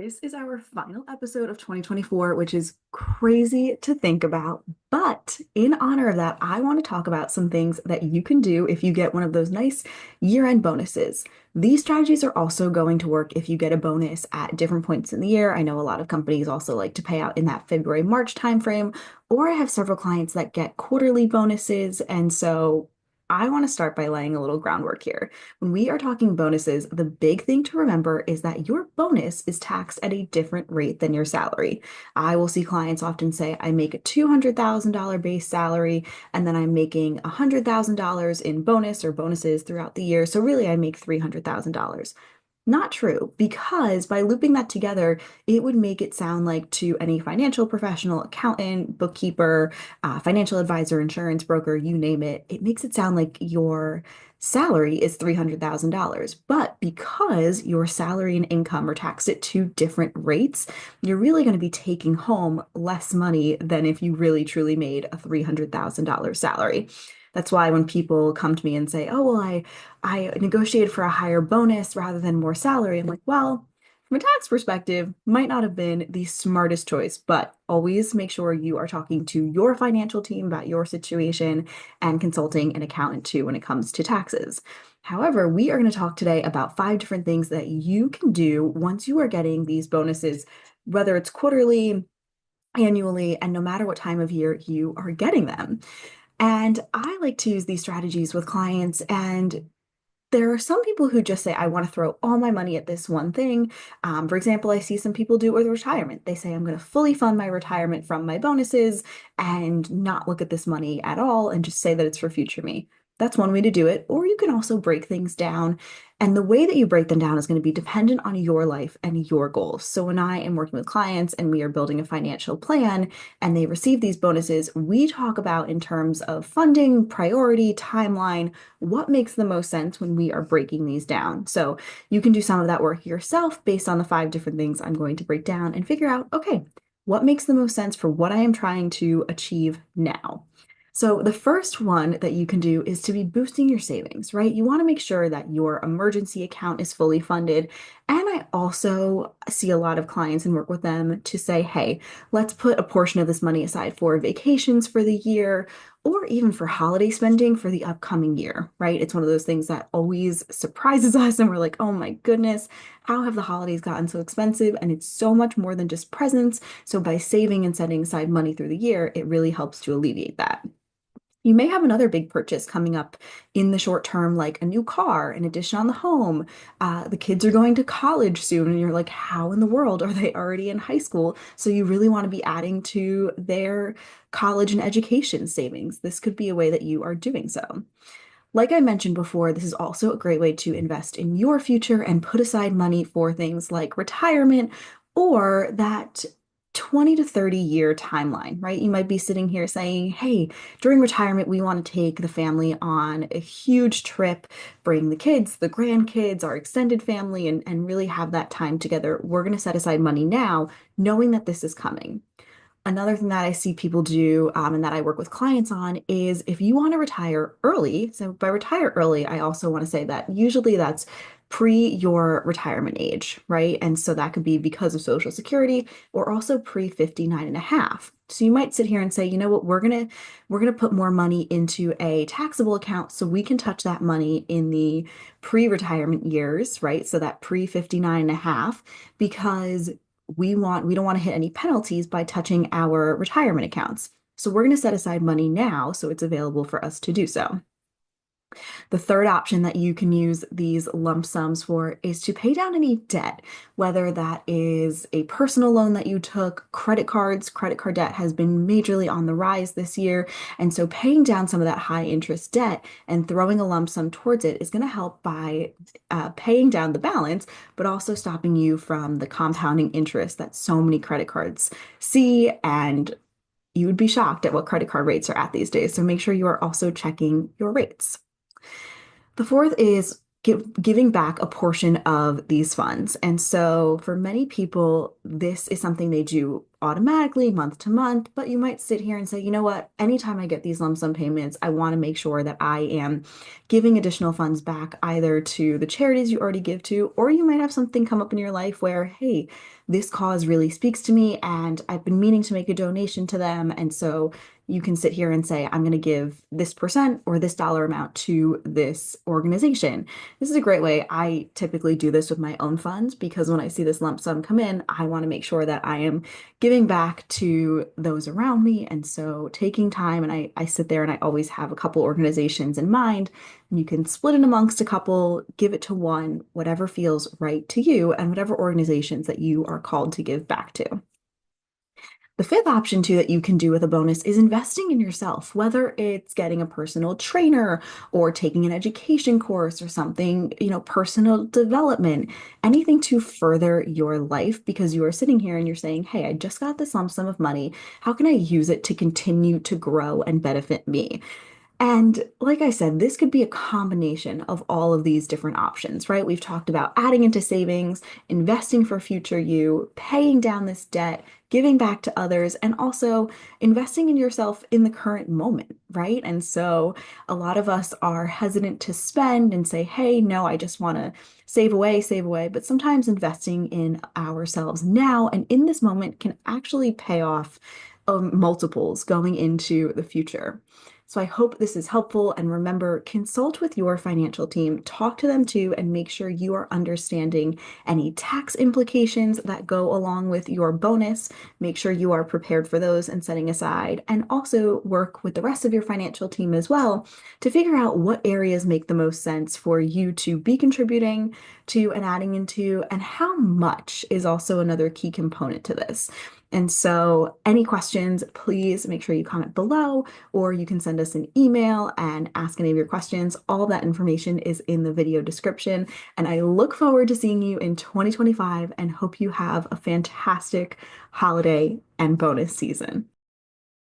This is our final episode of 2024, which is crazy to think about. But in honor of that, I want to talk about some things that you can do if you get one of those nice year-end bonuses. These strategies are also going to work if you get a bonus at different points in the year. I know a lot of companies also like to pay out in that February, March timeframe, or I have several clients that get quarterly bonuses. And so I want to start by laying a little groundwork here. When we are talking bonuses, the big thing to remember is that your bonus is taxed at a different rate than your salary. I will see clients often say, I make a $200,000 base salary, and then I'm making $100,000 in bonus or bonuses throughout the year. So really, I make $300,000. Not true, because by looping that together, it would make it sound like to any financial professional, accountant, bookkeeper, financial advisor, insurance broker, you name it, it makes it sound like your salary is $300,000. But because your salary and income are taxed at two different rates, you're really going to be taking home less money than if you really truly made a $300,000 salary. That's why when people come to me and say, "Oh, well, I negotiated for a higher bonus rather than more salary," I'm like, well, from a tax perspective, might not have been the smartest choice, but always make sure you are talking to your financial team about your situation and consulting an accountant too when it comes to taxes. However, we are going to talk today about five different things that you can do once you are getting these bonuses, whether it's quarterly, annually, and no matter what time of year you are getting them. And I like to use these strategies with clients. And there are some people who just say, I want to throw all my money at this one thing. For example, I see some people do it with retirement. They say, I'm going to fully fund my retirement from my bonuses and not look at this money at all and just say that it's for future me. That's one way to do it. Or you can also break things down. And the way that you break them down is going to be dependent on your life and your goals. So when I am working with clients and we are building a financial plan and they receive these bonuses, we talk about in terms of funding, priority, timeline, what makes the most sense when we are breaking these down. So you can do some of that work yourself based on the five different things I'm going to break down and figure out, okay, what makes the most sense for what I am trying to achieve now? So the first one that you can do is to be boosting your savings, right? You want to make sure that your emergency account is fully funded. And I also see a lot of clients and work with them to say, hey, let's put a portion of this money aside for vacations for the year or even for holiday spending for the upcoming year, right? It's one of those things that always surprises us and we're like, oh my goodness, how have the holidays gotten so expensive? And it's so much more than just presents. So by saving and setting aside money through the year, it really helps to alleviate that. You may have another big purchase coming up in the short term, like a new car, an addition on the home. The kids are going to college soon, and you're like, how in the world are they already in high school? So you really want to be adding to their college and education savings. This could be a way that you are doing so. Like I mentioned before, this is also a great way to invest in your future and put aside money for things like retirement or that 20 to 30-year timeline, right? You might be sitting here saying, hey, during retirement, we want to take the family on a huge trip, bring the kids, the grandkids, our extended family, and really have that time together. We're going to set aside money now, knowing that this is coming. Another thing that I see people do and that I work with clients on is if you want to retire early. So by retire early, I also want to say that usually that's pre your retirement age, right? And so that could be because of Social Security or also pre 59 and a half. So you might sit here and say, you know what, we're gonna put more money into a taxable account so we can touch that money in the pre-retirement years, right? So that pre 59 and a half, because we don't want to hit any penalties by touching our retirement accounts. So we're going to set aside money now so it's available for us to do so. The third option that you can use these lump sums for is to pay down any debt, whether that is a personal loan that you took, credit cards. Credit card debt has been majorly on the rise this year. And so paying down some of that high interest debt and throwing a lump sum towards it is going to help by paying down the balance, but also stopping you from the compounding interest that so many credit cards see. And you would be shocked at what credit card rates are at these days. So make sure you are also checking your rates. The fourth is giving back a portion of these funds. And so for many people, this is something they do automatically month to month, but you might sit here and say, you know what, anytime I get these lump sum payments, I want to make sure that I am giving additional funds back either to the charities you already give to, or you might have something come up in your life where, hey, this cause really speaks to me and I've been meaning to make a donation to them. And so you can sit here and say, I'm going to give this percent or this dollar amount to this organization. This is a great way. I typically do this with my own funds because when I see this lump sum come in, I want to make sure that I am giving back to those around me. And so taking time, and I sit there and I always have a couple organizations in mind. And you can split it amongst a couple, give it to one, whatever feels right to you, and whatever organizations that you are called to give back to. The fifth option too that you can do with a bonus is investing in yourself, whether it's getting a personal trainer or taking an education course or something, personal development, anything to further your life because you are sitting here and you're saying, hey, I just got this lump sum of money. How can I use it to continue to grow and benefit me? And like I said, this could be a combination of all of these different options, right? We've talked about adding into savings, investing for future you, paying down this debt, giving back to others, and also investing in yourself in the current moment, right? And so a lot of us are hesitant to spend and say, hey, no, I just want to save away. But sometimes investing in ourselves now and in this moment can actually pay off multiples going into the future. So I hope this is helpful. And remember, consult with your financial team, talk to them too, and make sure you are understanding any tax implications that go along with your bonus. Make sure you are prepared for those and setting aside, and also work with the rest of your financial team as well to figure out what areas make the most sense for you to be contributing to and adding into, and how much is also another key component to this. And so, any questions, please make sure you comment below, or you can send us an email and ask any of your questions. All that information is in the video description. And I look forward to seeing you in 2025 and hope you have a fantastic holiday and bonus season.